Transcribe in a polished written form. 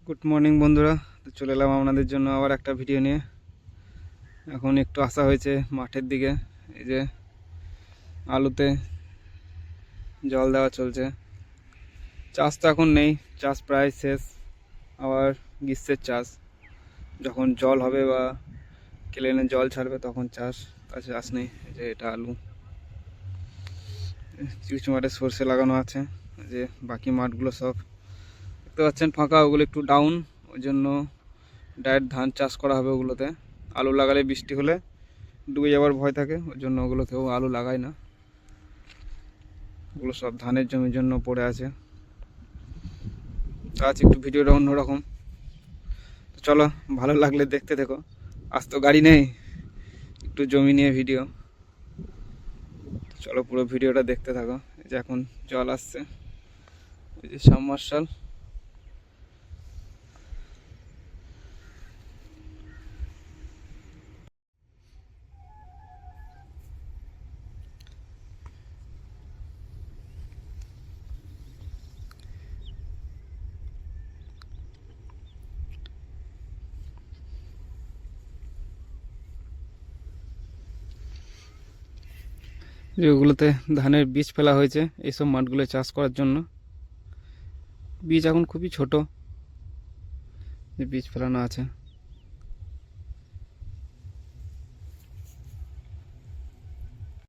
Good morning বন্ধুরা, তো চলে এলাম আপনাদের জন্য আবার একটা ভিডিও নিয়ে। এখন একটু আসা হয়েছে মাঠের দিকে। এই যে আলুতে জল দেওয়া চলছে। চাষ তো এখন নেই, চাষ প্রায় শেষ। আবার গ্রীষ্মের চাষ, যখন জল হবে বা কেলেনে জল ছাড়বে তখন চাষ। চাষ নেই। এই যে এটা আলু, কিছু মাঠে সর্ষে লাগানো আছে। যে বাকি মাঠগুলো সব দেখতে পাচ্ছেন ফাঁকা, ওগুলো একটু ডাউন, ওই জন্য ডাইরেক্ট ধান চাষ করা হবে ওগুলোতে। আলু লাগালে বৃষ্টি হলে ডুবে যাওয়ার ভয় থাকে, ওই জন্য ওগুলোতেও আলু লাগায় না। ওগুলো সব ধানের জমির জন্য পড়ে আছে। আজ একটু ভিডিওটা অন্যরকম, তো চলো ভালো লাগলে দেখতে দেখো। আজ তো গাড়ি নেই, একটু জমি নিয়ে ভিডিও। চলো পুরো ভিডিওটা দেখতে থাকো। এই যে এখন জল আসছে, এই যে সাবমার্শাল। যেগুলোতে ধানের বীজ ফেলা হয়েছে এইসব মাঠগুলো চাষ করার জন্য। বীজ এখন খুবই ছোট, বীজ ফেলানো আছে।